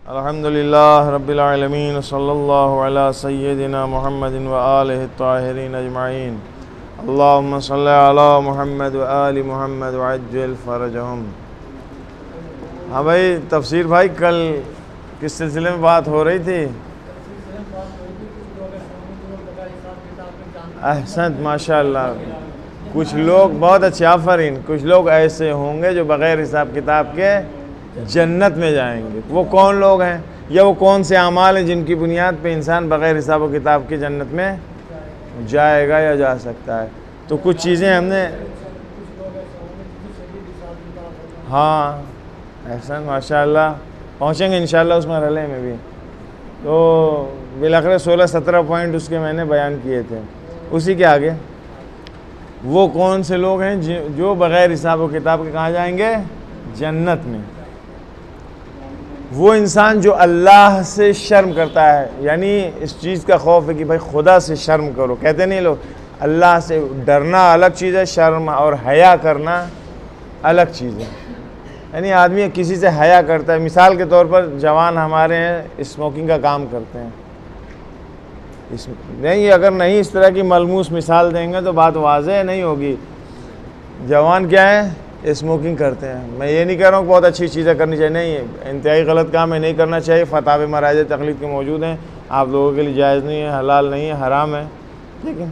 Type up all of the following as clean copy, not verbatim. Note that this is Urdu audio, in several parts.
الحمدللہ رب العالمین صلی اللہ علی سیدنا محمد وآلہ الطاہرین اجمعین اللہم صلی علی محمد وآل محمد وعجل فرجہم۔ ہاں بھائی تفسیر بھائی، کل کس سلسلے میں بات ہو رہی تھی؟ احسنت، ماشاءاللہ۔ کچھ لوگ بہت اچھے، آفرین، کچھ لوگ ایسے ہوں گے جو بغیر حساب کتاب کے جنت میں جائیں گے۔ وہ کون لوگ ہیں یا وہ کون سے اعمال ہیں جن کی بنیاد پہ انسان بغیر حساب و کتاب کے جنت میں جائے گا یا جا سکتا ہے؟ تو کچھ چیزیں ہم نے احسن، ماشاءاللہ، پہنچیں گے انشاءاللہ اس مرحلے میں بھی۔ تو بالآخر 16-17 پوائنٹ اس کے میں نے بیان کیے تھے۔ اسی کے آگے وہ کون سے لوگ ہیں جو بغیر حساب و کتاب کے کہاں جائیں گے؟ جنت میں۔ وہ انسان جو اللہ سے شرم کرتا ہے، یعنی اس چیز کا خوف ہے کہ بھائی خدا سے شرم کرو۔ کہتے نہیں لوگ، اللہ سے ڈرنا الگ چیز ہے، شرم اور حیا کرنا الگ چیز ہے۔ یعنی آدمی کسی سے حیا کرتا ہے۔ مثال کے طور پر جوان ہمارے ہیں، اسموکنگ کا کام کرتے ہیں۔ نہیں، اگر نہیں اس طرح کی ملموس مثال دیں گے تو بات واضح نہیں ہوگی۔ جوان کیا ہے؟ اسموکنگ کرتے ہیں۔ میں یہ نہیں کہہ رہا ہوں کہ بہت اچھی چیزیں کرنی چاہیے، نہیں، انتہائی غلط کام ہے، نہیں کرنا چاہیے۔ فتاوی مراجع تقلید کے موجود ہیں، آپ لوگوں کے لیے جائز نہیں ہے، حلال نہیں ہے، حرام ہے۔ لیکن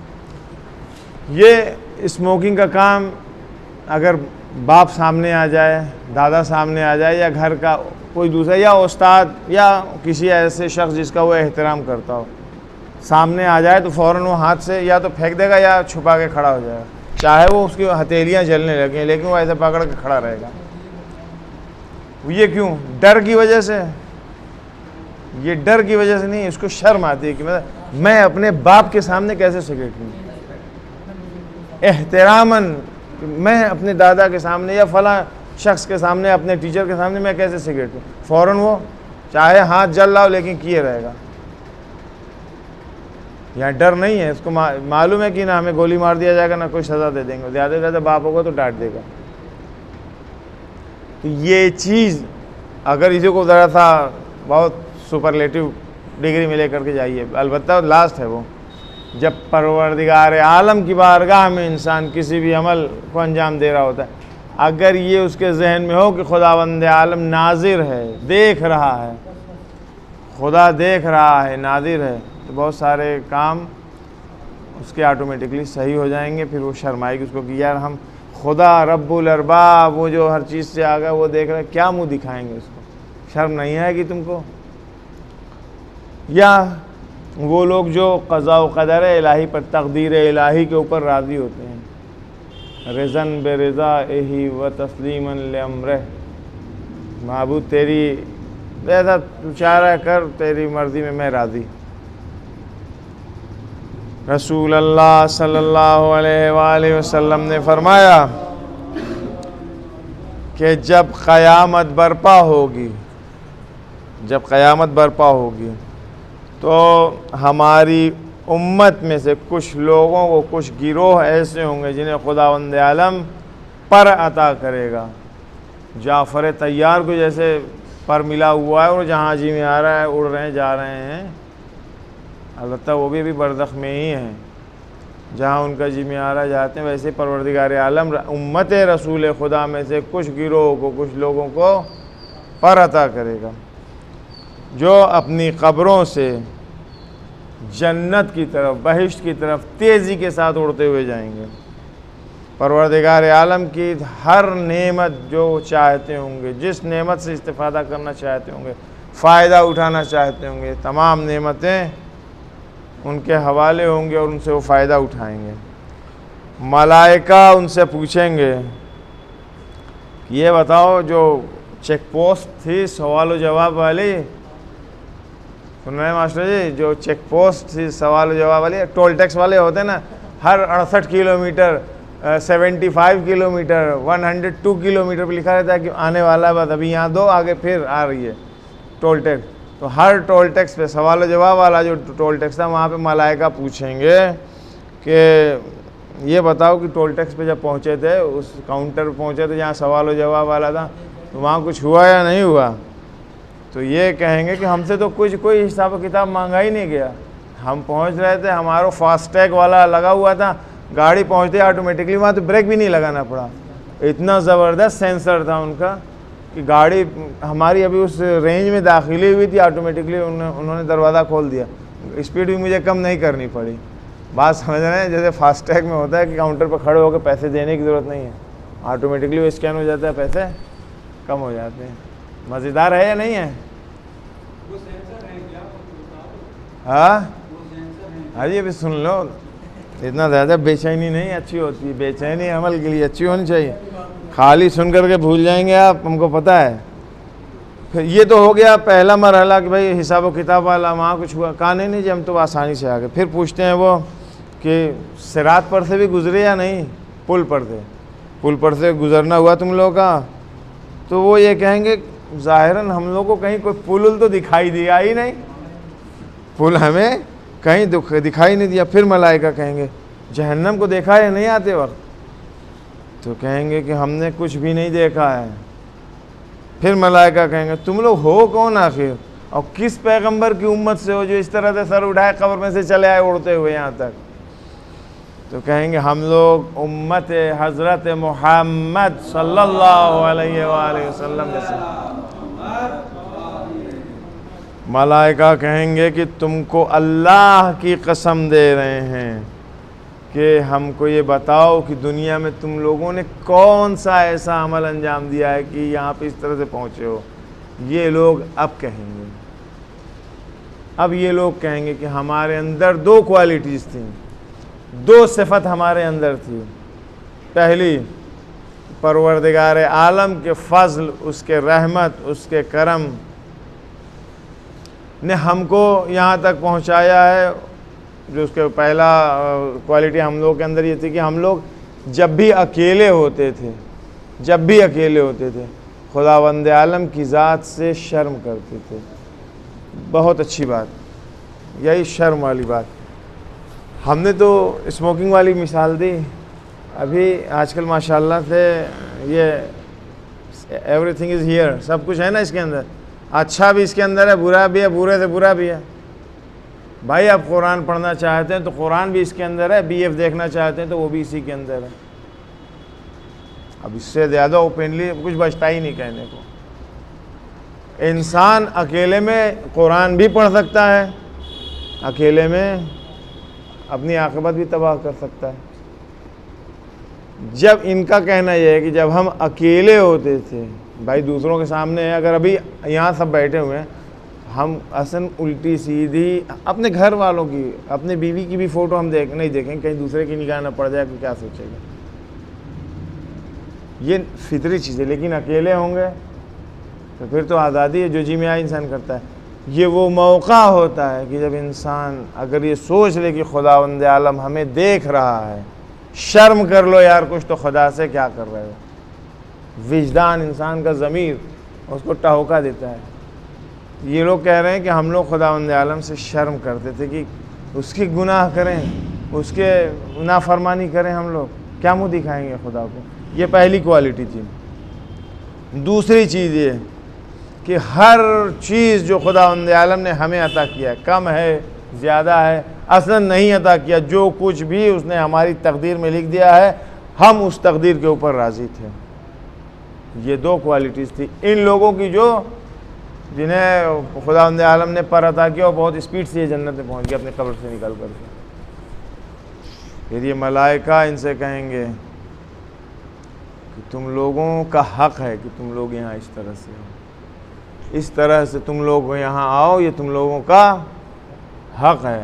یہ اسموکنگ کا کام اگر باپ سامنے آ جائے، دادا سامنے آ جائے، یا گھر کا کوئی دوسرا یا استاد یا کسی ایسے شخص جس کا وہ احترام کرتا ہو سامنے آ جائے، تو فوراً وہ ہاتھ سے یا تو پھینک دے گا یا چھپا کے کھڑا ہو جائے گا، چاہے وہ اس کی ہتھیلیاں جلنے لگیں، لیکن وہ ایسے پکڑ کے کھڑا رہے گا۔ یہ کیوں؟ ڈر کی وجہ سے۔ یہ ڈر کی وجہ سے نہیں، اس کو شرم آتی ہے کہ میں اپنے باپ کے سامنے کیسے سگریٹ لوں، احتراماً میں اپنے دادا کے سامنے یا فلاں شخص کے سامنے، اپنے ٹیچر کے سامنے میں کیسے سگریٹ لوں، فوراً وہ چاہے ہاتھ جل رہا ہو لیکن کیے رہے گا۔ یہاں ڈر نہیں ہے، اس کو معلوم ہے کہ نہ ہمیں گولی مار دیا جائے گا، نہ کوئی سزا دے دیں گے، زیادہ سے زیادہ باپ ہوگا تو ڈانٹ دے گا۔ تو یہ چیز اگر اسی کو ذرا سا بہت سپرلیٹو ڈگری میں لے کر کے جائیے، البتہ لاسٹ ہے وہ، جب پروردگار عالم کی بارگاہ میں انسان کسی بھی عمل کو انجام دے رہا ہوتا ہے، اگر یہ اس کے ذہن میں ہو کہ خداوند عالم ناظر ہے، دیکھ رہا ہے، خدا دیکھ رہا ہے، ناظر ہے، تو بہت سارے کام اس کے آٹومیٹکلی صحیح ہو جائیں گے۔ پھر وہ شرمائے گی اس کو کہ یار ہم خدا رب الارباب، وہ جو ہر چیز سے آگا، وہ دیکھ رہے ہیں، کیا منہ دکھائیں گے اس کو؟ شرم نہیں آئے گی تم کو؟ یا وہ لوگ جو قضاء و قدر الہی پر، تقدیر الہی کے اوپر راضی ہوتے ہیں، رضاً برضائہ و تسلیماً لامرہ، معبود تیری ایسا تو چارہ کر، تیری مرضی میں میں راضی۔ رسول اللہ صلی اللہ علیہ وآلہ وسلم نے فرمایا کہ جب قیامت برپا ہوگی، تو ہماری امت میں سے کچھ لوگوں کو، کچھ گروہ ایسے ہوں گے جنہیں خداوند عالم پر عطا کرے گا۔ جعفر طیار کو جیسے پر ملا ہوا ہے اور جہاں جی میں آ رہا ہے، اڑ رہے ہیں، جا رہے ہیں، البتہ وہ بھی برزخ میں ہی ہیں، جہاں ان کا جی میں آ رہا جاتے ہیں، ویسے پروردگار عالم امت رسول خدا میں سے کچھ گروہ کو، کچھ لوگوں کو پر عطا کرے گا، جو اپنی قبروں سے جنت کی طرف، بہشت کی طرف تیزی کے ساتھ اڑتے ہوئے جائیں گے۔ پروردگار عالم کی ہر نعمت جو چاہتے ہوں گے، جس نعمت سے استفادہ کرنا چاہتے ہوں گے، فائدہ اٹھانا چاہتے ہوں گے، تمام نعمتیں ان کے حوالے ہوں گے اور ان سے وہ فائدہ اٹھائیں گے۔ ملائکہ ان سے پوچھیں گے کہ یہ بتاؤ، جو چیک پوسٹ تھی سوال و جواب والی، سن رہے ہیں ماسٹر جی، جو چیک پوسٹ تھی سوال و جواب والی، ٹول ٹیکس والے ہوتے ہیں نا، ہر 68 کلومیٹر، 75 کلومیٹر، 102 کلومیٹر پہ لکھا رہتا ہے کہ آنے والا ہے، بس ابھی یہاں دو، آگے پھر آ رہی ہے ٹول ٹیکس۔ تو ہر ٹول ٹیکس پہ، سوال و جواب والا جو ٹول ٹیکس تھا، وہاں پہ ملائکہ پوچھیں گے کہ یہ بتاؤ کہ ٹول ٹیکس پہ جب پہنچے تھے، اس کاؤنٹر پہ پہنچے تھے جہاں سوال و جواب والا تھا، تو وہاں کچھ ہوا یا نہیں ہوا؟ تو یہ کہیں گے کہ ہم سے تو کوئی حساب و کتاب مانگا ہی نہیں گیا، ہم پہنچ رہے تھے، ہمارا فاسٹ ٹیگ والا لگا ہوا تھا، گاڑی پہنچتے آٹومیٹکلی وہاں تو بریک بھی نہیں لگانا پڑا، اتنا زبردست سینسر تھا ان کا کہ گاڑی ہماری ابھی اس رینج میں داخلی ہوئی تھی، آٹومیٹکلی انہوں نے دروازہ کھول دیا، اسپیڈ بھی مجھے کم نہیں کرنی پڑی۔ بات سمجھ رہے ہیں؟ جیسے فاسٹ ٹیگ میں ہوتا ہے کہ کاؤنٹر پہ کھڑے ہو کے پیسے دینے کی ضرورت نہیں ہے، آٹومیٹکلی وہ اسکین ہو جاتا ہے، پیسے کم ہو جاتے ہیں۔ مزیدار ہے یا نہیں ہے؟ ہاں جی، ابھی سن لو، اتنا زیادہ بے چینی نہیں اچھی ہوتی، بے چینی عمل کے لیے اچھی ہونی چاہیے، خالی سن کر کے بھول جائیں گے آپ، ہم کو پتہ ہے۔ پھر یہ تو ہو گیا پہلا مرحلہ کہ بھائی حساب و کتاب والا، وہاں کچھ ہوا، کہا نہیں جی ہم تو آسانی سے آ گئے۔ پھر پوچھتے ہیں وہ کہ صراط پر سے بھی گزرے یا نہیں، پل پر سے گزرنا ہوا تم لوگوں کا؟ تو وہ یہ کہیں گے ظاہراً ہم لوگ کو کہیں کوئی پل تو دکھائی دیا ہی نہیں، پل ہمیں کہیں دکھائی نہیں دیا۔ پھر ملائکہ کہیں گے جہنم کو دیکھا ہے نہیں آتے وقت؟ تو کہیں گے کہ ہم نے کچھ بھی نہیں دیکھا ہے۔ پھر ملائکہ کہیں گے تم لوگ ہو کون آخر، اور کس پیغمبر کی امت سے ہو جو اس طرح سے سر اٹھائے قبر میں سے چلے آئے اڑتے ہوئے یہاں تک؟ تو کہیں گے ہم لوگ امت حضرت محمد صلی اللہ علیہ وآلہ وسلم میں سے۔ ملائکہ کہیں گے کہ تم کو اللہ کی قسم دے رہے ہیں کہ ہم کو یہ بتاؤ کہ دنیا میں تم لوگوں نے کون سا ایسا عمل انجام دیا ہے کہ یہاں پہ اس طرح سے پہنچے ہو۔ یہ لوگ اب کہیں گے، اب یہ لوگ کہیں گے کہ ہمارے اندر دو کوالٹیز تھیں، دو صفت ہمارے اندر تھی۔ پہلی، پروردگار عالم کے فضل، اس کے رحمت، اس کے کرم نے ہم کو یہاں تک پہنچایا ہے۔ جو اس کے پہلا کوالٹی ہم لوگ کے اندر یہ تھی کہ ہم لوگ جب بھی اکیلے ہوتے تھے خداوند عالم کی ذات سے شرم کرتے تھے۔ بہت اچھی بات، یہی شرم والی بات۔ ہم نے تو اسموکنگ والی مثال دی، ابھی آج کل ماشاءاللہ سے یہ ایوری تھنگ از ہیئر، سب کچھ ہے نا اس کے اندر، اچھا بھی اس کے اندر ہے، برا بھی ہے، برے سے برا بھی ہے۔ بھائی آپ قرآن پڑھنا چاہتے ہیں تو قرآن بھی اس کے اندر ہے، بی ایف دیکھنا چاہتے ہیں تو وہ بھی اسی کے اندر ہے۔ اب اس سے زیادہ اوپنلی کچھ بچتا ہی نہیں کہنے کو۔ انسان اکیلے میں قرآن بھی پڑھ سکتا ہے، اکیلے میں اپنی عاقبت بھی تباہ کر سکتا ہے۔ جب ان کا کہنا یہ ہے کہ جب ہم اکیلے ہوتے تھے، بھائی دوسروں کے سامنے ہے، اگر ابھی یہاں سب بیٹھے ہوئے ہیں، ہم اصلاً الٹی سیدھی اپنے گھر والوں کی، اپنے بیوی کی بھی فوٹو ہم نہیں دیکھیں، کہیں دوسرے کی نگاہ نہ پڑ جائے کہ کیا سوچے گا، یہ فطری چیز ہے۔ لیکن اکیلے ہوں گے تو پھر تو آزادی ہے، جو جی میں آئے انسان کرتا ہے۔ یہ وہ موقع ہوتا ہے کہ جب انسان اگر یہ سوچ لے کہ خداوند عالم ہمیں دیکھ رہا ہے، شرم کر لو یار کچھ تو خدا سے کیا کر رہے ہو۔ وجدان انسان کا ضمیر اس کو ٹہوکا دیتا ہے۔ یہ لوگ کہہ رہے ہیں کہ ہم لوگ خداوند عالم سے شرم کرتے تھے کہ اس کی گناہ کریں، اس کے نافرمانی کریں، ہم لوگ کیا منہ دکھائیں گے خدا کو۔ یہ پہلی کوالٹی تھی۔ دوسری چیز یہ کہ ہر چیز جو خداوند عالم نے ہمیں عطا کیا ہے، کم ہے زیادہ ہے، اصلا نہیں عطا کیا، جو کچھ بھی اس نے ہماری تقدیر میں لکھ دیا ہے، ہم اس تقدیر کے اوپر راضی تھے۔ یہ دو کوالٹیز تھی ان لوگوں کی جو جنہیں خداوند عالم نے پر عطا کیا اور بہت اسپیڈ سے یہ جنت میں پہنچ گیا اپنے قبر سے نکل کر کے۔ پھر یہ ملائکہ ان سے کہیں گے کہ تم لوگوں کا حق ہے کہ تم لوگ یہاں اس طرح سے ہو، اس طرح سے تم لوگ یہاں آؤ، یہ تم لوگوں کا حق ہے۔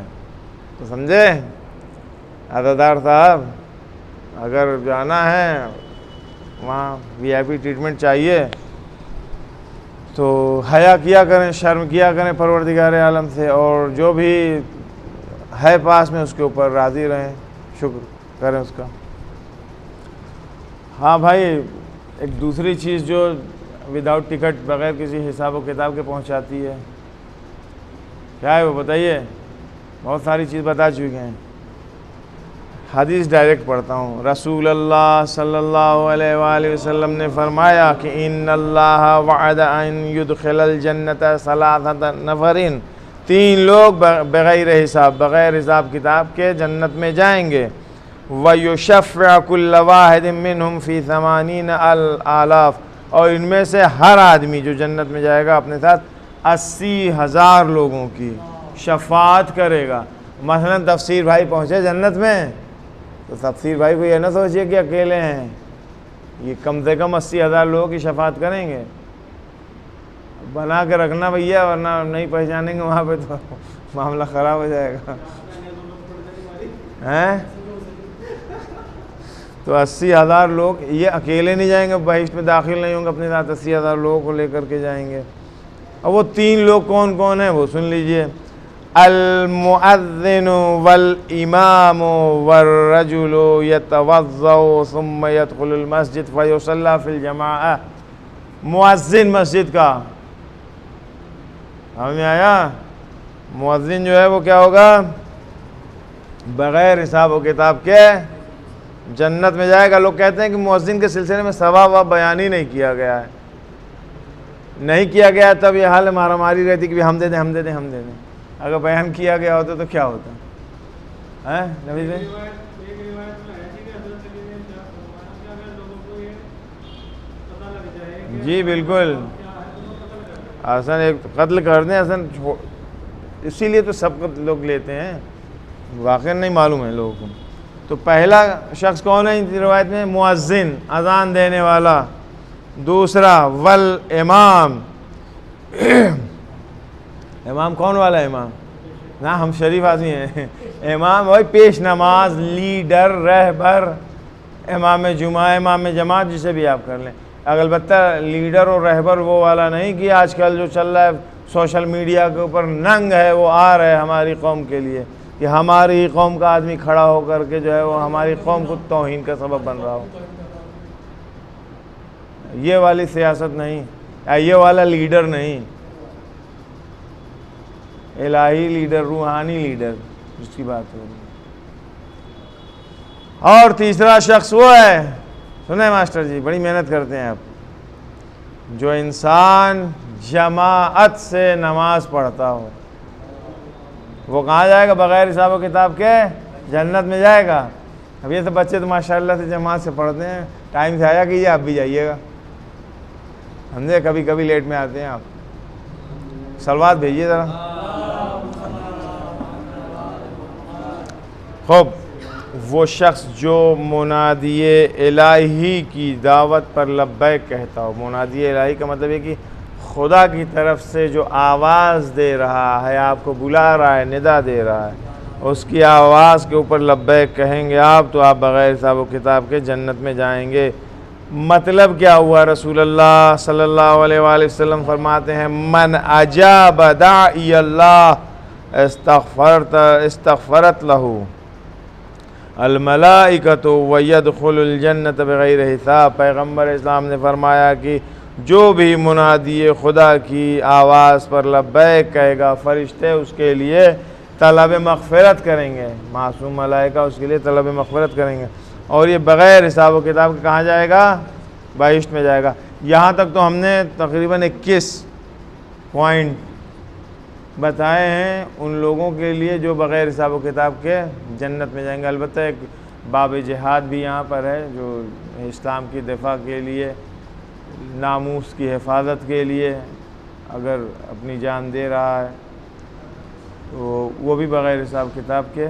تو سمجھے عزادار صاحب، اگر جانا ہے وہاں وی آئی پی ٹریٹمنٹ چاہیے تو حیا کیا کریں، شرم کیا کریں پروردگار عالم سے، اور جو بھی ہے پاس میں اس کے اوپر راضی رہیں، شکر کریں اس کا۔ ہاں بھائی، ایک دوسری چیز جو وداؤٹ ٹکٹ بغیر کسی حساب و کتاب کے پہنچاتی ہے، کیا ہے وہ بتائیے؟ بہت ساری چیز بتا چکے ہیں۔ حدیث ڈائریکٹ پڑھتا ہوں۔ رسول اللہ صلی اللہ علیہ وآلہ وسلم نے فرمایا کہ ان اللہ وعد ان یدخل الجنت ثلاثۃ نفرین، 3 لوگ بغیر حساب کتاب کے جنت میں جائیں گے۔ وَيُشَفِّعُ كُلَّ وَاحِدٍ مِّنْهُمْ فِي 80,000، اور ان میں سے ہر آدمی جو جنت میں جائے گا اپنے ساتھ 80,000 لوگوں کی شفاعت کرے گا۔ مثلا تفسیر بھائی پہنچے جنت میں تو تفسیر بھائی کو یہ نہ سوچئے کہ اکیلے ہیں، یہ کم سے کم 80,000 لوگوں کی شفاعت کریں گے۔ بنا کے رکھنا بھیا، ورنہ نہیں پہچانیں گے وہاں پہ تو معاملہ خراب ہو جائے گا۔ تو 80,000 لوگ یہ اکیلے نہیں جائیں گے، بہشت میں داخل نہیں ہوں گے، اپنے ساتھ 80,000 لوگوں کو لے کر کے جائیں گے۔ اور وہ 3 لوگ کون کون ہیں وہ سن لیجئے۔ المؤذن والامام والرجل يتوضأ ثم يدخل المسجد فيصلى في الجماعة۔ مؤذن مسجد کا ہمیں آیا، مؤذن جو ہے وہ کیا ہوگا؟ بغیر حساب و کتاب کے جنت میں جائے گا۔ لوگ کہتے ہیں کہ مؤذن کے سلسلے میں ثواب بیان ہی نہیں کیا گیا ہے، نہیں کیا گیا تب یہ حال مارا ماری رہتی کہ ہم دے دیں ہم دے دیں ہم دے دیں۔ اگر بیان کیا گیا ہوتا تو کیا ہوتا ہے نبی بھائی؟ جی بالکل، حسن ایک قتل کر دیں حسن، اسی لیے تو سب لوگ لیتے ہیں، واقعا نہیں معلوم ہے لوگوں کو۔ تو پہلا شخص کون ہے ان روایت میں؟ مؤذن، اذان دینے والا۔ دوسرا والامام، امام کون والا امام؟ نا ہم شریف آدمی ہیں، امام وہی پیش نماز، لیڈر، رہبر، امام جمعہ، امام جماعت، جسے بھی آپ کر لیں۔ البتہ لیڈر اور رہبر وہ والا نہیں کہ آج کل جو چل رہا ہے سوشل میڈیا کے اوپر ننگ ہے وہ آ رہا ہے ہماری قوم کے لیے، کہ ہماری قوم کا آدمی کھڑا ہو کر کے جو ہے وہ ہماری قوم کو توہین کا سبب بن رہا ہو۔ یہ والی سیاست نہیں، یہ والا لیڈر نہیں، الہی لیڈر، روحانی لیڈر جس کی بات ہو رہی ہے۔ اور تیسرا شخص وہ ہے، سنیں ماسٹر جی بڑی محنت کرتے ہیں آپ، جو انسان جماعت سے نماز پڑھتا ہو، وہ کہاں جائے گا؟ بغیر حساب و کتاب کے جنت میں جائے گا۔ اب یہ تو بچے تو ماشاءاللہ سے جماعت سے پڑھتے ہیں، ٹائم سے آیا کیجیے، آپ بھی جائیے گا، سمجھے؟ کبھی کبھی لیٹ میں آتے ہیں آپ، صلوات بھیجیے ذرا۔ خوب، وہ شخص جو منادی الہی کی دعوت پر لبیک کہتا ہو۔ منادی الہی کا مطلب ہے کہ خدا کی طرف سے جو آواز دے رہا ہے، آپ کو بلا رہا ہے، ندا دے رہا ہے، اس کی آواز کے اوپر لبیک کہیں گے آپ تو آپ بغیر حساب و کتاب کے جنت میں جائیں گے۔ مطلب کیا ہوا؟ رسول اللہ صلی اللہ علیہ وآلہ وسلم فرماتے ہیں من اجاب داعی اللہ استغفرت لہ الملائکۃ ویدخل الجنت بغیر حساب۔ پیغمبر اسلام نے فرمایا کہ جو بھی منادی خدا کی آواز پر لبیک کہے گا، فرشتے اس کے لیے طلب مغفرت کریں گے، معصوم ملائکہ اس کے لیے طلب مغفرت کریں گے، اور یہ بغیر حساب و کتاب کے کہاں جائے گا؟ بہشت میں جائے گا۔ یہاں تک تو ہم نے تقریباً 21 پوائنٹ بتائے ہیں ان لوگوں کے لیے جو بغیر حساب و کتاب کے جنت میں جائیں گے۔ البتہ ایک باب جہاد بھی یہاں پر ہے، جو اسلام کی دفاع کے لیے، ناموس کی حفاظت کے لیے اگر اپنی جان دے رہا ہے تو وہ بھی بغیر حساب کتاب کے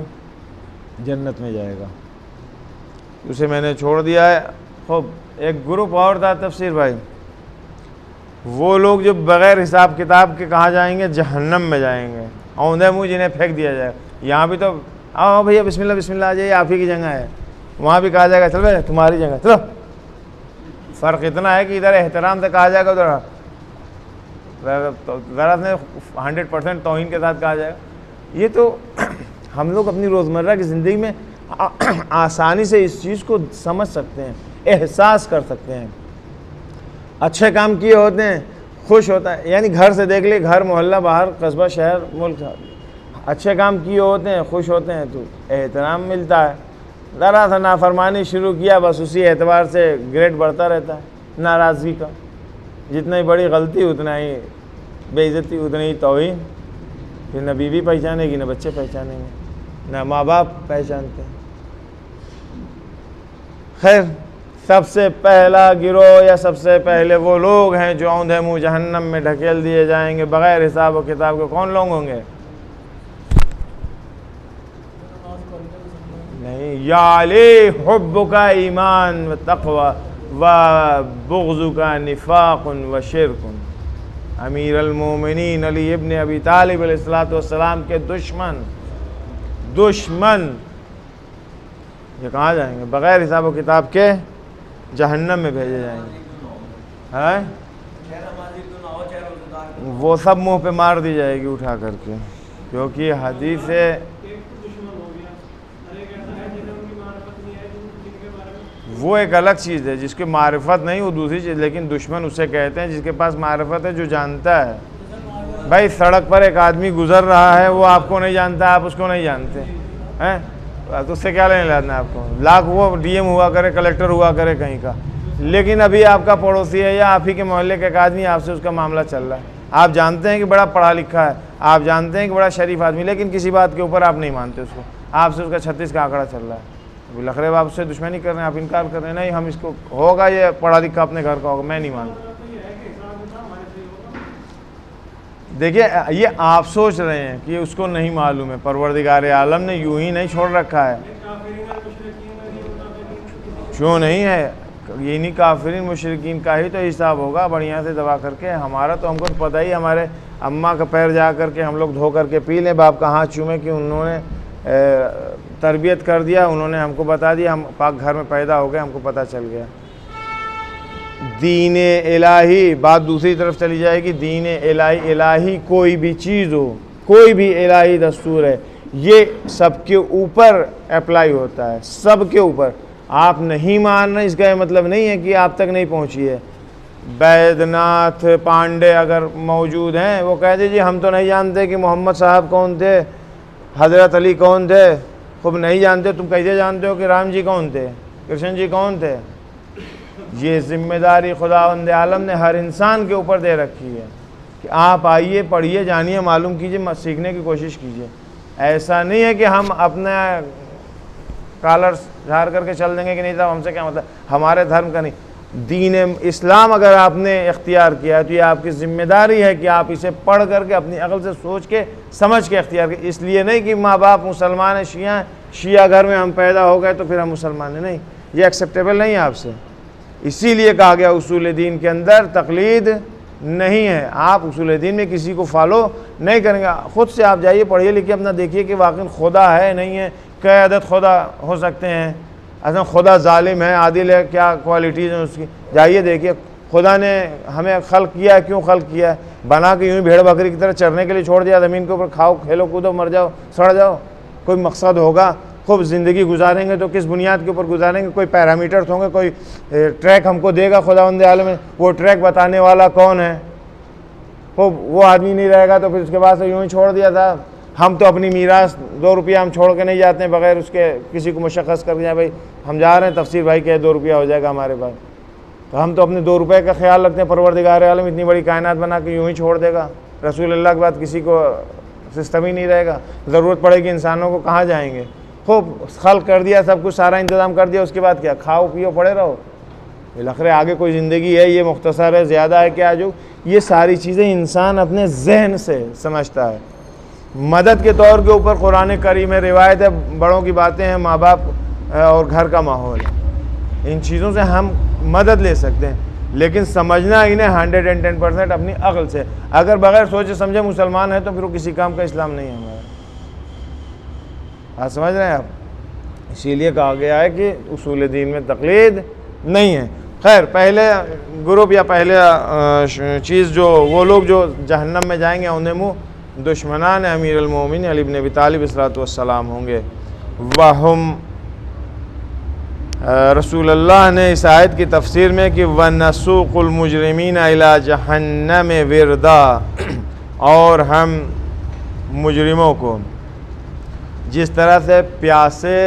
جنت میں جائے گا، اسے میں نے چھوڑ دیا ہے۔ خوب، ایک گروپ اور تھا تفسیر بھائی، وہ لوگ جو بغیر حساب کتاب کے کہاں جائیں گے؟ جہنم میں جائیں گے، اوندے منہ جنہیں پھینک دیا جائے گا۔ یہاں بھی تو آؤ بھیا بسم اللہ بسم اللہ آ جائیے، آپ ہی کی جگہ ہے، وہاں بھی کہا جائے گا چل بھائی تمہاری جگہ چلو۔ فرق اتنا ہے کہ ادھر احترام سے کہا جائے گا، ادھر ذرا سے 100% توہین کے ساتھ کہا جائے گا۔ یہ تو ہم لوگ اپنی روزمرہ کی زندگی میں آسانی سے اس چیز کو سمجھ سکتے ہیں، احساس کر سکتے ہیں۔ اچھے کام کیے ہوتے ہیں، خوش ہوتا ہے، یعنی گھر سے دیکھ لے، گھر، محلہ، باہر، قصبہ، شہر، ملک، اچھے کام کیے ہوتے ہیں، خوش ہوتے ہیں تو احترام ملتا ہے۔ ذرا سا نافرمانی شروع کیا بس اسی اعتبار سے گریڈ بڑھتا رہتا ہے ناراضگی کا، جتنی بڑی غلطی اتنا ہی بے عزتی، اتنی ہی توہین، پھر نہ بیوی پہچانے گی نہ بچے پہچانیں گے نہ ماں باپ پہچانتے ہیں۔ خیر، سب سے پہلا گروہ یا سب سے پہلے وہ لوگ ہیں جو اوندھے منہ جہنم میں ڈھکیل دیے جائیں گے بغیر حساب و کتاب کے۔ کون لوگ ہوں گے؟ نہیں، یا علی حبک ایمان و تقوی و بغضک نفاق و شرک۔ امیر المومنین علی ابن ابی طالب علیہ السلام کے دشمن یہ کہاں جائیں گے؟ بغیر حساب و کتاب کے جہنم میں بھیجے جائیں گے۔ وہ سب منہ پہ مار دی جائے گی اٹھا کر کے، کیونکہ حدیث ہے وہ ایک الگ چیز ہے، جس کی معرفت نہیں وہ دوسری چیز، لیکن دشمن اسے کہتے ہیں جس کے پاس معرفت ہے، جو جانتا ہے۔ بھائی سڑک پر ایک آدمی گزر رہا ہے، وہ آپ کو نہیں جانتا، آپ اس کو نہیں جانتے ہیں، تو اس سے کیا لینے لینا آپ کو؟ لاکھ وہ ڈی ایم ہوا کرے، کلیکٹر ہوا کرے کہیں کا، لیکن ابھی آپ کا پڑوسی ہے یا آپ ہی کے محلے کا ایک آدمی، آپ سے اس کا معاملہ چل رہا ہے، آپ جانتے ہیں کہ بڑا پڑھا لکھا ہے، آپ جانتے ہیں کہ بڑا شریف آدمی، لیکن کسی بات کے اوپر آپ نہیں مانتے اس کو، آپ سے اس کا 36 کا آنکڑا چل رہا ہے، ابھی لخرے آپ سے دشمنی کر رہے ہیں، آپ انکار کر رہے ہیں، نہیں ہم اس کو ہوگا، یہ پڑھا لکھا اپنے گھر کا ہوگا، میں نہیں مانتا۔ دیکھیے یہ آپ سوچ رہے ہیں کہ اس کو نہیں معلوم ہے، پروردگار عالم نے یوں ہی نہیں چھوڑ رکھا ہے، کیوں نہیں ہے؟ یعنی کافرین مشرکین کا ہی تو حساب ہوگا بڑھیا سے دبا کر کے، ہمارا تو ہم کو پتہ ہی، ہمارے اماں کا پیر جا کر کے ہم لوگ دھو کر کے پی لیں، باپ کا ہاتھ چومیں، کہ انہوں نے تربیت کر دیا، انہوں نے ہم کو بتا دیا، ہم پاک گھر میں پیدا ہو گئے، ہم کو پتہ چل گیا۔ دین الہی، بات دوسری طرف چلی جائے گی، دین الہی کوئی بھی چیز ہو، کوئی بھی الہی دستور ہے، یہ سب کے اوپر اپلائی ہوتا ہے، سب کے اوپر۔ آپ نہیں مان رہے اس کا یہ مطلب نہیں ہے کہ آپ تک نہیں پہنچی ہے۔ بیدناتھ پانڈے اگر موجود ہیں، وہ کہتے جی ہم تو نہیں جانتے کہ محمد صاحب کون تھے، حضرت علی کون تھے، خوب نہیں جانتے، تم کیسے جانتے ہو کہ رام جی کون تھے، کرشن جی کون تھے؟ یہ ذمہ داری خداوند عالم نے ہر انسان کے اوپر دے رکھی ہے کہ آپ آئیے، پڑھیے، جانیے، معلوم کیجیے، سیکھنے کی کوشش کیجیے۔ ایسا نہیں ہے کہ ہم اپنے کالر جھاڑ کر کے چل دیں گے کہ نہیں صاحب ہم سے کیا مطلب، ہمارے دھرم کا نہیں۔ دین اسلام اگر آپ نے اختیار کیا ہے تو یہ آپ کی ذمہ داری ہے کہ آپ اسے پڑھ کر کے اپنی عقل سے سوچ کے سمجھ کے اختیار کریں، اس لیے نہیں کہ ماں باپ مسلمان ہیں، شیعہ گھر میں ہم پیدا ہو گئے تو پھر ہم مسلمان ہیں، نہیں، یہ ایکسیپٹیبل نہیں ہے آپ سے۔ اسی لیے کہا گیا اصول دین کے اندر تقلید نہیں ہے، آپ اصول دین میں کسی کو فالو نہیں کریں گے، خود سے آپ جائیے، پڑھیے لکھیے، اپنا دیکھیے کہ واقعی خدا ہے نہیں ہے، کیا عدد خدا ہو سکتے ہیں، اصلا خدا ظالم ہے، عادل ہے، کیا کوالٹیز ہیں اس کی، جائیے دیکھیے خدا نے ہمیں خلق کیا ہے، کیوں خلق کیا ہے، بنا کے یوں ہی بھیڑ بکری کی طرح چرنے کے لیے چھوڑ دیا زمین کے اوپر، کھاؤ کھیلو کودو مر جاؤ سڑ جاؤ، کوئی مقصد ہوگا، خوب زندگی گزاریں گے تو کس بنیاد کے اوپر گزاریں گے، کوئی پیرامیٹرز ہوں گے، کوئی ٹریک ہم کو دے گا خداوند عالم میں، وہ ٹریک بتانے والا کون ہے؟ خوب وہ آدمی نہیں رہے گا تو پھر اس کے بعد سے یوں ہی چھوڑ دیا تھا۔ ہم تو اپنی میراث 2 روپیہ ہم چھوڑ کے نہیں جاتے ہیں بغیر اس کے کسی کو مشخص کر دیا، بھائی ہم جا رہے ہیں تفسیر بھائی کہ 2 روپیہ ہو جائے گا ہمارے پاس، تو ہم تو اپنے 2 روپے کا خیال رکھتے ہیں، پروردگار عالم اتنی بڑی کائنات بنا کے یوں ہی چھوڑ دے گا، رسول اللہ کے بعد کسی کو سسٹم ہی نہیں رہے گا، ضرورت پڑے گی انسانوں کو کہاں جائیں گے، خوب خلق کر دیا، سب کچھ سارا انتظام کر دیا، اس کے بعد کیا، کھاؤ پیو پڑے رہو، لخرے آگے کوئی زندگی ہے، یہ مختصر ہے، زیادہ ہے کیا، جو یہ ساری چیزیں انسان اپنے ذہن سے سمجھتا ہے۔ مدد کے طور کے اوپر قرآن کریم میں روایت ہے، بڑوں کی باتیں ہیں، ماں باپ اور گھر کا ماحول ہے، ان چیزوں سے ہم مدد لے سکتے ہیں، لیکن سمجھنا انہیں 110% اپنی عقل سے، اگر بغیر سوچے سمجھے مسلمان ہے تو پھر وہ کسی کام کا اسلام نہیں ہے ہمارا، آپ سمجھ رہے ہیں آپ؟ اسی لیے کہا گیا ہے کہ اصول دین میں تقلید نہیں ہے۔ خیر، پہلے گروپ یا پہلے چیز جو وہ لوگ جو جہنم میں جائیں گے انہیں منہ دشمنان امیر المومنین علی بن ابی طالب السلام ہوں گے۔ وہم رسول اللہ نے اس آیت کی تفسیر میں کہ وَنَسُوقُ الْمُجْرِمِينَ إِلَى جَهَنَّمِ وِرْدًا، اور ہم مجرموں کو جس طرح سے پیاسے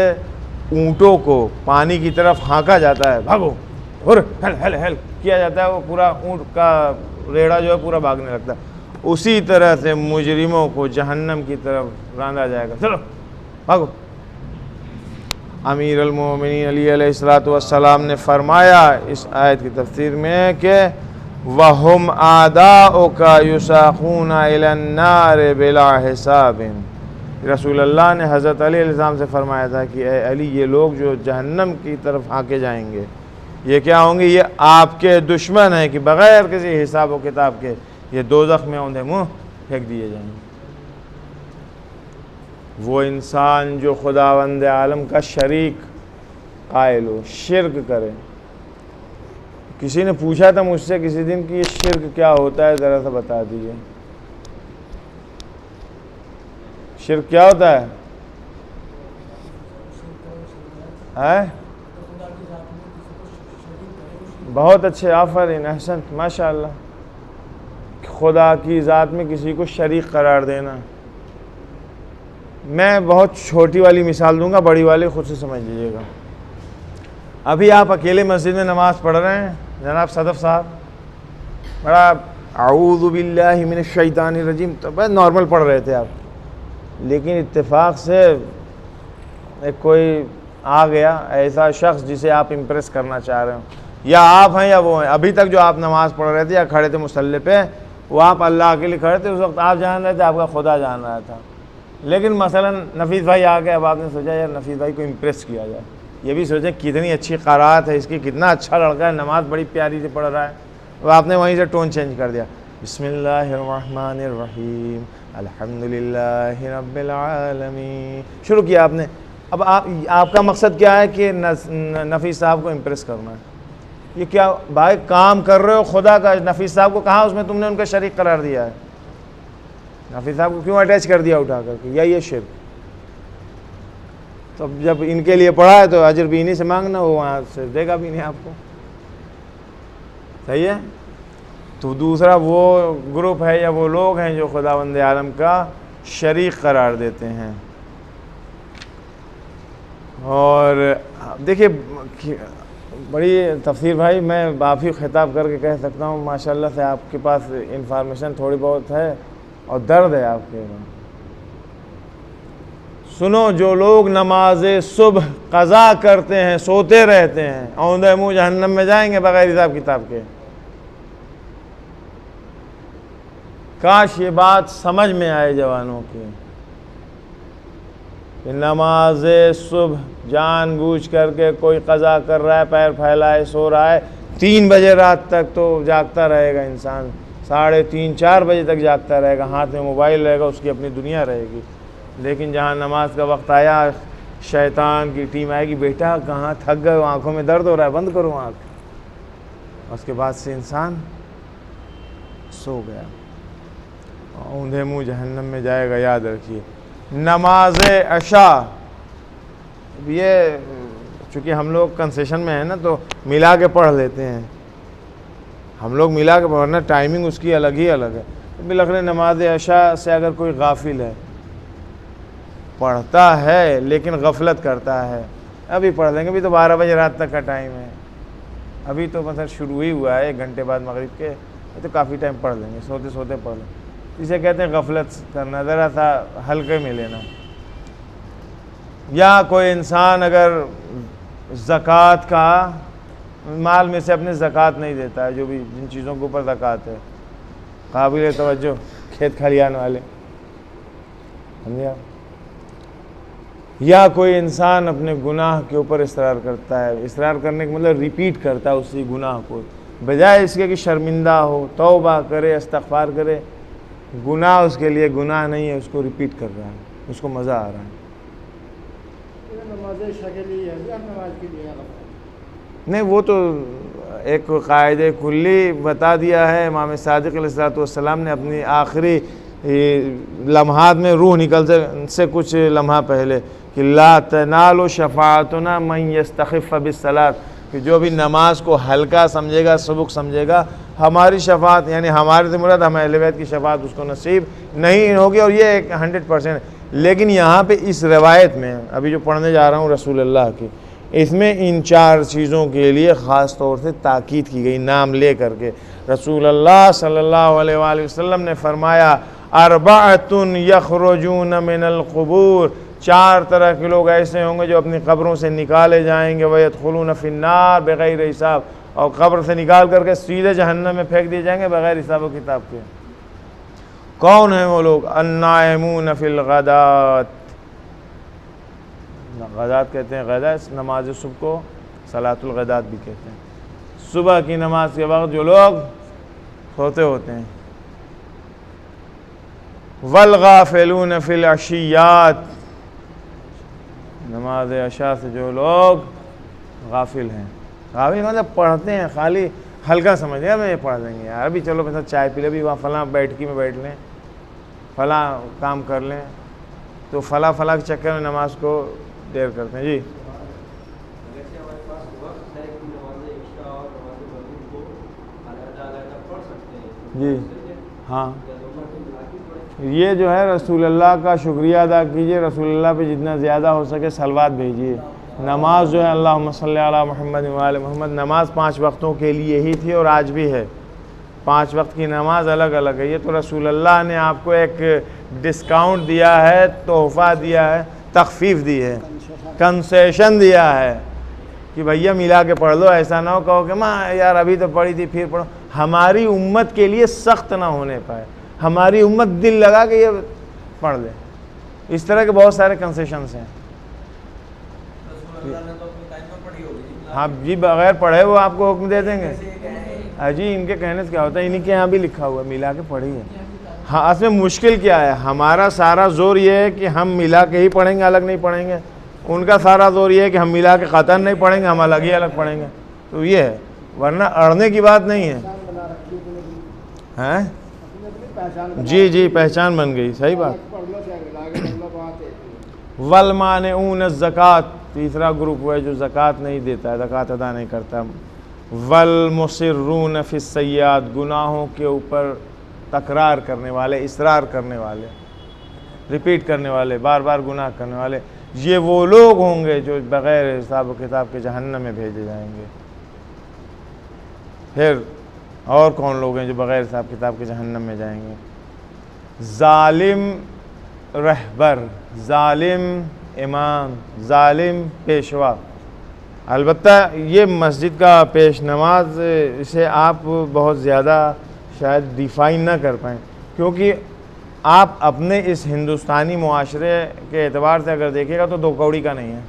اونٹوں کو پانی کی طرف ہانکا جاتا ہے، بھاگو، ہر ہل ہل ہل کیا جاتا ہے، وہ پورا اونٹ کا ریڑا جو ہے پورا بھاگنے لگتا ہے، اسی طرح سے مجرموں کو جہنم کی طرف راندا جائے گا، چلو بھاگو۔ امیر المومنین علی علیہ الصلوۃ والسلام نے فرمایا اس آیت کی تفسیر میں کہ وَهُمْ أَعْدَاؤُكَ يُسَاقُونَ إِلَى النَّارِ بِلَا حِسَابٍ۔ رسول اللہ نے حضرت علی علیہ السلام سے فرمایا تھا کہ اے علی، یہ لوگ جو جہنم کی طرف ہانکے جائیں گے، یہ کیا ہوں گے؟ یہ آپ کے دشمن ہیں کہ بغیر کسی حساب و کتاب کے یہ دوزخ میں اوندھے منہ پھینک دیے جائیں گے۔ وہ انسان جو خداوند عالم کا شریک قائل ہو، شرک کرے۔ کسی نے پوچھا تھا مجھ سے کسی دن کہ یہ شرک کیا ہوتا ہے، ذرا سا بتا دیجئے۔ شرک کیا ہوتا ہے؟ بہت اچھے، آفرین، احسنت، ماشاءاللہ۔ خدا کی ذات میں کسی کو شریک قرار دینا۔ میں بہت چھوٹی والی مثال دوں گا، بڑی والی خود سے سمجھ لیجیے گا۔ ابھی آپ اکیلے مسجد میں نماز پڑھ رہے ہیں، جناب صدف صاحب بڑا اعوذ باللہ من الشیطان الرجیم تو بس نارمل پڑھ رہے تھے آپ، لیکن اتفاق سے ایک کوئی آ گیا ایسا شخص جسے آپ امپریس کرنا چاہ رہے ہوں، یا آپ ہیں یا وہ ہیں۔ ابھی تک جو آپ نماز پڑھ رہے تھے یا کھڑے تھے مصلی پہ، وہ آپ اللہ کے لیے کھڑے تھے، اس وقت آپ جان رہے تھے، آپ کا خدا جان رہا تھا، لیکن مثلا نفیس بھائی آ گئے، اب آپ نے سوچا یار نفیس بھائی کو امپریس کیا جائے، یہ بھی سوچیں کتنی اچھی قرات ہے اس کی، کتنا اچھا لڑکا ہے، نماز بڑی پیاری سے پڑھ رہا ہے، اب آپ نے وہیں سے ٹون چینج کر دیا، بسم اللہ الرحمن الرحیم الحمدللہ رب العالمین، شروع کیا آپ نے۔ اب آپ کا مقصد کیا ہے کہ نفیس صاحب کو امپریس کرنا ہے؟ یہ کیا بھائی کام کر رہے ہو خدا کا؟ نفیس صاحب کو کہاں اس میں تم نے ان کا شریک قرار دیا ہے؟ نفیس صاحب کو کیوں اٹیچ کر دیا اٹھا کر کے؟ یا یہ شرک؟ تو جب ان کے لیے پڑھا ہے تو اجر بھی انہیں سے مانگنا، وہ وہاں سے دے گا بھی نہیں آپ کو، صحیح ہے؟ تو دوسرا وہ گروپ ہے یا وہ لوگ ہیں جو خداوند عالم کا شریک قرار دیتے ہیں۔ اور دیکھیے بڑی تفسیر بھائی میں آپ ہی خطاب کر کے کہہ سکتا ہوں ماشاءاللہ سے آپ کے پاس انفارمیشن تھوڑی بہت ہے اور درد ہے آپ کے۔ سنو، جو لوگ نماز صبح قضا کرتے ہیں، سوتے رہتے ہیں، اوندھے منہ جہنم میں جائیں گے بغیر حساب کتاب کے۔ کاش یہ بات سمجھ میں آئے جوانوں کی کہ نماز صبح جان بوجھ کر کے کوئی قضا کر رہا ہے، پیر پھیلائے سو رہا ہے، 3 بجے رات تک تو جاگتا رہے گا انسان، 3:30 4 بجے تک جاگتا رہے گا، ہاتھ میں موبائل رہے گا، اس کی اپنی دنیا رہے گی، لیکن جہاں نماز کا وقت آیا شیطان کی ٹیم آئے گی، بیٹا کہاں تھک گئے، آنکھوں میں درد ہو رہا ہے، بند کرو آنکھ، اس کے بعد سے انسان سو گیا، اوندھے منہ جہنم میں جائے گا۔ یاد رکھیے نماز عشاء، یہ چونکہ ہم لوگ کنسیشن میں ہیں نا تو ملا کے پڑھ لیتے ہیں، ہم لوگ ملا کے پڑھنا، ٹائمنگ اس کی الگ ہی الگ ہے۔ بالآخر نماز عشاء سے اگر کوئی غافل ہے، پڑھتا ہے لیکن غفلت کرتا ہے، ابھی پڑھ لیں گے، ابھی تو 12 بجے رات تک کا ٹائم ہے، ابھی تو مثلا شروع ہی ہوا ہے 1 گھنٹے بعد مغرب کے، تو کافی ٹائم پڑھ لیں گے، سوتے سوتے پڑھ لیں گے، اسے کہتے ہیں غفلت کرنا، ذرا سا ہلکے میں لینا۔ یا کوئی انسان اگر زکوٰۃ کا مال میں سے اپنے زکوٰۃ نہیں دیتا ہے، جو بھی جن چیزوں کے اوپر زکوٰۃ ہے، قابل توجہ کھیت کھلیان والے، سمجھے آپ؟ یا کوئی انسان اپنے گناہ کے اوپر اصرار کرتا ہے، اصرار کرنے کا مطلب ریپیٹ کرتا ہے اسی گناہ کو، بجائے اس کے کہ شرمندہ ہو، توبہ کرے، استغفار کرے، گناہ اس کے لیے گناہ نہیں ہے، اس کو ریپیٹ کر رہا ہے، اس کو مزہ آ رہا ہے۔ نہیں، وہ تو ایک قاعدہ کلی بتا دیا ہے امام صادق علیہ السلام نے اپنی آخری لمحات میں، روح نکل سے کچھ لمحہ پہلے، کہ لا تنال شفاعتنا من یستخف بالصلاۃ، کہ جو بھی نماز کو ہلکا سمجھے گا، سبک سمجھے گا، ہماری شفاعت یعنی ہمارے سے مراد ہم اہل بیت کی شفاعت اس کو نصیب نہیں ہوگی، اور یہ ایک 100% لیکن یہاں پہ اس روایت میں ابھی جو پڑھنے جا رہا ہوں رسول اللہ کی، اس میں ان 4 چیزوں کے لیے خاص طور سے تاکید کی گئی نام لے کر کے۔ رسول اللہ صلی اللہ علیہ وآلہ وسلم نے فرمایا اربعۃ یخرجون من القبور، 4 طرح کے لوگ ایسے ہوں گے جو اپنی قبروں سے نکالے جائیں گے، وَيَدْخُلُونَ فِي النَّارِ بغیر حساب، اور قبر سے نکال کر کے سیدھے جہنم میں پھینک دیے جائیں گے بغیر حساب و کتاب کے۔ کون ہیں وہ لوگ؟ النائمون فی الغدات، غدات کہتے ہیں، غدات نماز صبح کو صلاۃ الغدات بھی کہتے ہیں، صبح کی نماز کے وقت جو لوگ سوتے ہوتے ہیں۔ والغافلون فی العشیات، نماز عشاء سے جو لوگ غافل ہیں، غافل مطلب پڑھتے ہیں خالی ہلکا سمجھ گیا میں یہ پڑھ لیں گے یار، ابھی چلو بس چائے پی لیں، ابھی وہاں فلاں بیٹھکی میں بیٹھ لیں، فلاں کام کر لیں، تو فلاں کے چکر میں نماز کو دیر کرتے ہیں۔ جی جی ہاں، یہ جو ہے رسول اللہ کا شکریہ ادا کیجئے، رسول اللہ پہ جتنا زیادہ ہو سکے صلوات بھیجیے۔ نماز جو ہے اللہم صلی علی محمد وآل محمد، نماز 5 وقتوں کے لیے ہی تھی اور آج بھی ہے، 5 وقت کی نماز الگ الگ ہے۔ یہ تو رسول اللہ نے آپ کو ایک ڈسکاؤنٹ دیا ہے، تحفہ دیا ہے، تخفیف دی ہے، کنسیشن دیا ہے کہ بھیا ملا کے پڑھ لو، ایسا نہ ہو کہو کہ ماں یار ابھی تو پڑھی تھی پھر پڑھو۔ ہماری امت کے لیے سخت نہ ہونے پائے، ہماری امت دل لگا کے یہ پڑھ لے، اس طرح کے بہت سارے کنسیشنز ہیں۔ ہاں جی، بغیر پڑھے وہ آپ کو حکم دے دیں گے؟ جی ان کے کہنے سے کیا ہوتا ہے، انہی کے یہاں بھی لکھا ہوا ہے ملا کے پڑھیے۔ ہاں اصل میں مشکل کیا ہے، ہمارا سارا زور یہ ہے کہ ہم ملا کے ہی پڑھیں گے، الگ نہیں پڑھیں گے۔ ان کا سارا زور یہ ہے کہ ہم ملا کے قطعاً نہیں پڑھیں گے، ہم الگ ہی الگ پڑھیں گے۔ تو یہ ہے، ورنہ اڑنے کی بات نہیں ہے۔ ہیں جی جی پہچان بن گئی، صحیح بات۔ والمانعون الزکوٰۃ، تیسرا گروپ وہ ہے جو زکوٰۃ نہیں دیتا ہے، زکوٰۃ ادا نہیں کرتا۔ والمصرون فی السیئات، گناہوں کے اوپر تکرار کرنے والے، اصرار کرنے والے، ریپیٹ کرنے والے، بار بار گناہ کرنے والے، یہ وہ لوگ ہوں گے جو بغیر حساب و کتاب کے جہنم میں بھیجے جائیں گے۔ پھر اور کون لوگ ہیں جو بغیر حساب کتاب کے جہنم میں جائیں گے؟ ظالم رہبر، ظالم امام، ظالم پیشوا۔ البتہ یہ مسجد کا پیش نماز، اسے آپ بہت زیادہ شاید ڈیفائن نہ کر پائیں، کیونکہ آپ اپنے اس ہندوستانی معاشرے کے اعتبار سے اگر دیکھیں گا تو 2 کوڑی کا نہیں ہے۔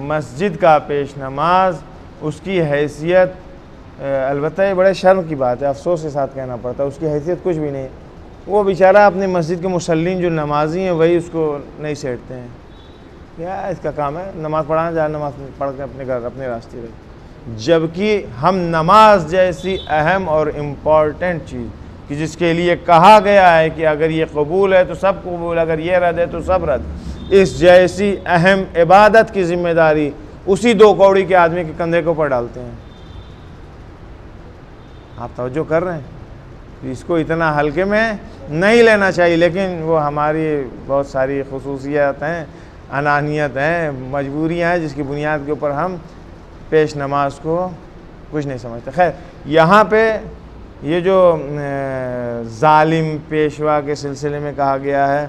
مسجد کا پیش نماز، اس کی حیثیت، البتہ یہ بڑے شرم کی بات ہے، افسوس کے ساتھ کہنا پڑتا ہے، اس کی حیثیت کچھ بھی نہیں۔ وہ بیچارہ اپنی مسجد کے مصلین جو نمازی ہیں وہی اس کو نہیں سیٹتے ہیں، کیا اس کا کام ہے نماز پڑھانا، جائے نماز پڑھ کے اپنے گھر اپنے راستے رہے۔ جبکہ ہم نماز جیسی اہم اور امپورٹنٹ چیز کہ جس کے لیے کہا گیا ہے کہ اگر یہ قبول ہے تو سب قبول، اگر یہ رد ہے تو سب رد، اس جیسی اہم عبادت کی ذمہ داری اسی 2 کوڑی کے آدمی کے کندھے کے اوپر ڈالتے ہیں۔ آپ توجہ کر رہے ہیں؟ اس کو اتنا ہلکے میں نہیں لینا چاہیے، لیکن وہ ہماری بہت ساری خصوصیات ہیں، انانیت ہیں، مجبوریاں ہیں، جس کی بنیاد کے اوپر ہم پیش نماز کو کچھ نہیں سمجھتے۔ خیر، یہاں پہ یہ جو ظالم پیشوا کے سلسلے میں کہا گیا ہے،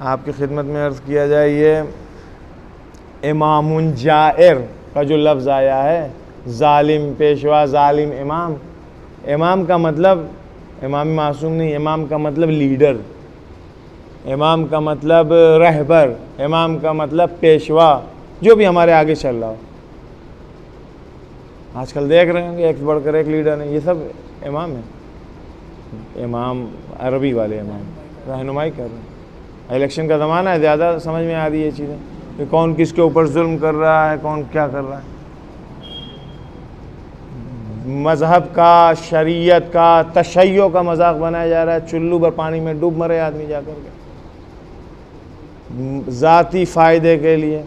آپ کی خدمت میں عرض کیا جائے، یہ امام جائر کا جو لفظ آیا ہے، ظالم پیشوا، ظالم امام، امام کا مطلب امام معصوم نہیں، امام کا مطلب لیڈر، امام کا مطلب رہبر، امام کا مطلب پیشوا، جو بھی ہمارے آگے چل رہا ہو۔ آج کل دیکھ رہے ہیں کہ ایک بڑھ کر ایک لیڈر ہیں، یہ سب امام ہیں، امام عربی والے امام رہنمائی کر رہے ہیں۔ الیکشن کا زمانہ ہے، زیادہ سمجھ میں آ رہی ہے یہ چیزیں کہ کون کس کے اوپر ظلم کر رہا ہے، کون کیا کر رہا ہے۔ مذہب کا، شریعت کا، تشیع کا مذاق بنایا جا رہا ہے، چلو بھر پانی میں ڈوب مرے آدمی جا کر کے، ذاتی فائدے کے لیے،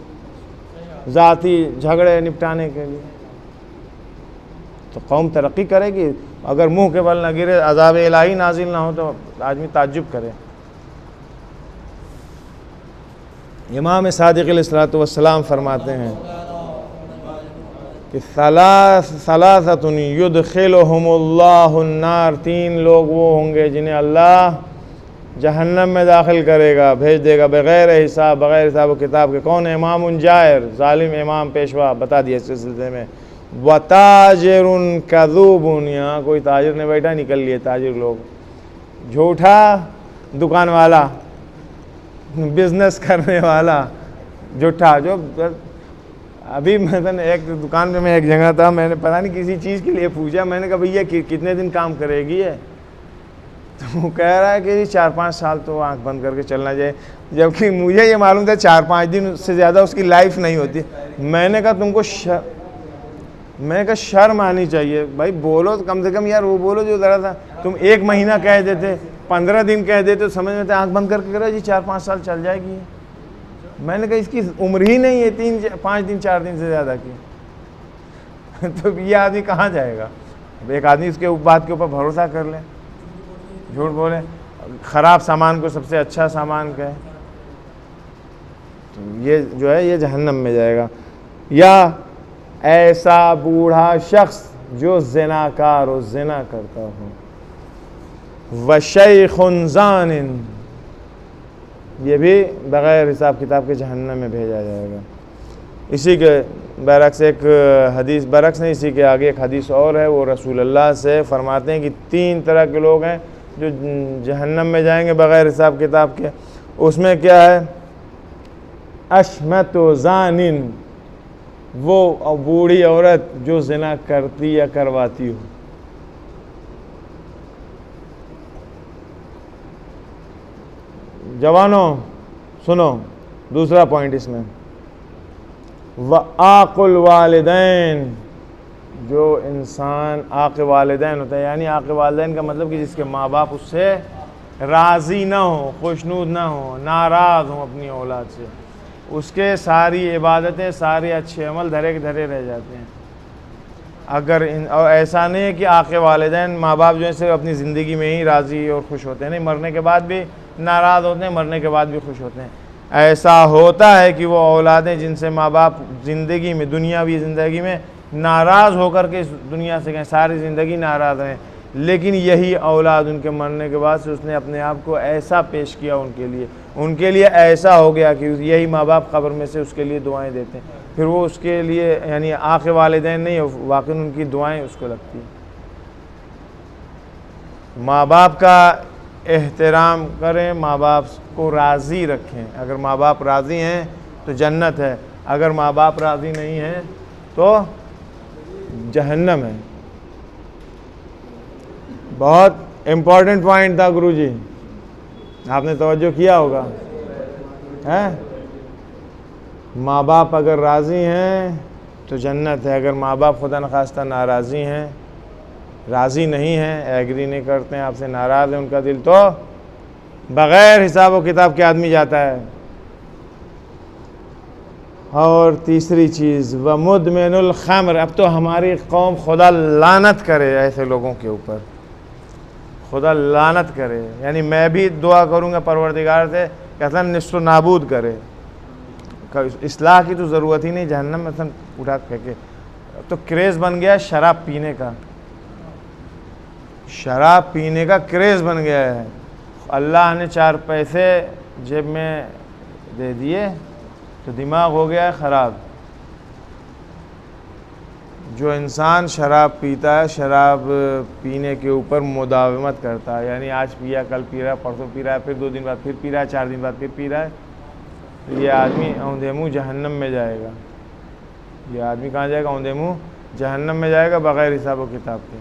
ذاتی جھگڑے نپٹانے کے لیے۔ تو قوم ترقی کرے گی اگر منہ کے بل نہ گرے، عذاب الہی نازل نہ ہو تو آدمی تعجب کرے۔ امام صادق علیہ الصلوۃ والسلام فرماتے ہیں کہ ثلاثۃ یدخلہم اللہ النار، 3 لوگ وہ ہوں گے جنہیں اللہ جہنم میں داخل کرے گا، بھیج دے گا بغیر حساب، بغیر حساب و کتاب کے۔ کون ہے؟ امام جائر، ظالم امام پیشوا، بتا دیا اس سلسلے میں۔ وتاجر کذوب، یہاں کوئی تاجر نہیں بیٹھا، نکل لیے تاجر لوگ، جھوٹا دکان والا، بزنس کرنے والا، جھوٹا۔ جو ابھی مثلا ایک دکان پہ میں ایک جگہ تھا، میں نے پتہ نہیں کسی چیز کے لیے پوچھا، میں نے کہا بھیا کتنے دن کام کرے گی ہے؟ تو وہ کہہ رہا ہے کہ 4-5 سال تو آنکھ بند کر کے چلنا چاہیے، جبکہ مجھے یہ معلوم تھا 4-5 دن سے زیادہ اس کی لائف نہیں ہوتی۔ میں نے کہا تم کو شرم آنی چاہیے بھائی، بولو تو کم سے کم یار وہ بولو جو ذرا تھا۔ تم 1 مہینہ کہہ دیتے، 15 دن کہہ دیتے تو سمجھ میں تھے آنکھ بند کر کے کرو جی 4-5 سال چل جائے گی۔ میں نے کہا اس کی عمر ہی نہیں ہے 3-5 دن 4 دن سے زیادہ کی، تو یہ آدمی کہاں جائے گا؟ ایک آدمی اس کے بات کے اوپر بھروسہ کر لے، جھوٹ بولے، خراب سامان کو سب سے اچھا سامان کہے، تو یہ جو ہے یہ جہنم میں جائے گا۔ یا ایسا بوڑھا شخص جو زناکار ہو، زنا کرتا ہو، وشیخ زان، یہ بھی بغیر حساب کتاب کے جہنم میں بھیجا جائے گا۔ اسی کے برعکس ایک حدیث، برعکس نہیں، اسی کے آگے ایک حدیث اور ہے، وہ رسول اللہ سے فرماتے ہیں کہ 3 طرح کے لوگ ہیں جو جہنم میں جائیں گے بغیر حساب کتاب کے۔ اس میں کیا ہے؟ اشمت زانن، وہ بوڑھی عورت جو زنا کرتی یا کرواتی ہو۔ جوانوں سنو دوسرا پوائنٹ اس میں، وعاق الوالدین، جو انسان عاق والدین ہوتا ہے، یعنی عاق والدین کا مطلب کہ جس کے ماں باپ اس سے راضی نہ ہوں، خوشنود نہ ہوں، ناراض ہوں اپنی اولاد سے، اس کے ساری عبادتیں، سارے اچھے عمل دھرے کے دھرے رہ جاتے ہیں۔ اور ایسا نہیں ہے کہ عاق والدین ماں باپ جو ہے صرف اپنی زندگی میں ہی راضی اور خوش ہوتے ہیں، نہیں، مرنے کے بعد بھی ناراض ہوتے ہیں، مرنے کے بعد بھی خوش ہوتے ہیں۔ ایسا ہوتا ہے کہ وہ اولادیں جن سے ماں باپ زندگی میں، دنیاوی زندگی میں ناراض ہو کر کے اس دنیا سے گئے، ساری زندگی ناراض رہیں، لیکن یہی اولاد ان کے مرنے کے بعد سے اس نے اپنے آپ کو ایسا پیش کیا ان کے لیے ایسا ہو گیا کہ یہی ماں باپ قبر میں سے اس کے لیے دعائیں دیتے ہیں، پھر وہ اس کے لیے یعنی عاق والدین نہیں، واقعی ان کی دعائیں اس کو لگتی ہیں۔ ماں باپ کا احترام کریں، ماں باپ کو راضی رکھیں۔ اگر ماں باپ راضی ہیں تو جنت ہے، اگر ماں باپ راضی نہیں ہیں تو جہنم ہے۔ بہت امپورٹنٹ پوائنٹ تھا گرو جی، آپ نے توجہ کیا ہوگا، ماں باپ اگر راضی ہیں تو جنت ہے، اگر ماں باپ خدا نخواستہ ناراضی ہیں، راضی نہیں ہیں، ایگری نہیں کرتے ہیں آپ سے، ناراض ہے ان کا دل، تو بغیر حساب و کتاب کے آدمی جاتا ہے۔ اور تیسری چیز وَمُدْمِنُ الْخَمْرِ، اب تو ہماری قوم خدا لعنت کرے ایسے لوگوں کے اوپر، خدا لعنت کرے، یعنی میں بھی دعا کروں گا پروردگار سے کہ اصلا نصف و نابود کرے، اصلاح کی تو ضرورت ہی نہیں، جہنم میں اصلا اٹھا پھینکے۔ تو کریز بن گیا شراب پینے کا، شراب پینے کا کریز بن گیا ہے۔ اللہ نے 4 پیسے جیب میں دے دیے تو دماغ ہو گیا ہے خراب۔ جو انسان شراب پیتا ہے، شراب پینے کے اوپر مداومت کرتا ہے، یعنی آج پیا، کل پی رہا ہے، پرسوں پی رہا ہے، پھر 2 دن بعد پھر پی رہا ہے، 4 دن بعد پھر پی رہا ہے، یہ آدمی اوندھے منہ جہنم میں جائے گا۔ یہ آدمی کہاں جائے گا؟ اوندھے منہ جہنم میں جائے گا بغیر حساب و کتاب کے۔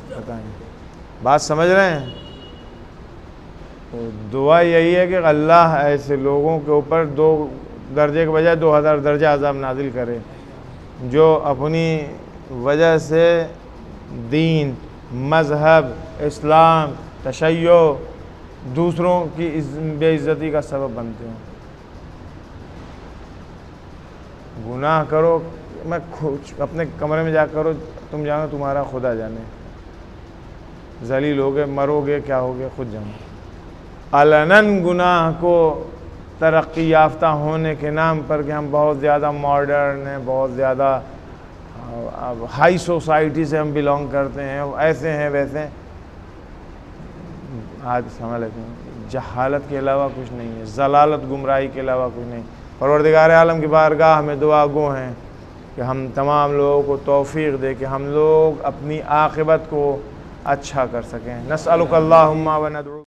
بتائیں، بات سمجھ رہے ہیں؟ تو دعا یہی ہے کہ اللہ ایسے لوگوں کے اوپر 2 درجے کے بجائے 2000 درجہ عذاب نازل کرے، جو اپنی وجہ سے دین، مذہب، اسلام، تشیع، دوسروں کی بے عزتی کا سبب بنتے ہیں۔ گناہ کرو، میں اپنے کمرے میں جا کرو، تم جانو، تمہارا خدا جانے، ذلیل ہوگے، مرو گے، کیا ہوگے، خود جانو۔ علناً گناہ کو ترقی یافتہ ہونے کے نام پر کہ ہم بہت زیادہ ماڈرن ہیں، بہت زیادہ ہائی سوسائٹی سے ہم بلونگ کرتے ہیں، ایسے ہیں ویسے ہیں، آج سمجھ لیتے ہیں جہالت کے علاوہ کچھ نہیں ہے، ضلالت گمراہی کے علاوہ کچھ نہیں۔ پروردگار عالم کی بارگاہ میں دعا گو ہیں کہ ہم تمام لوگوں کو توفیق دے کہ ہم لوگ اپنی عاقبت کو اچھا کر سکیں۔ نسألک اللہم و ندعو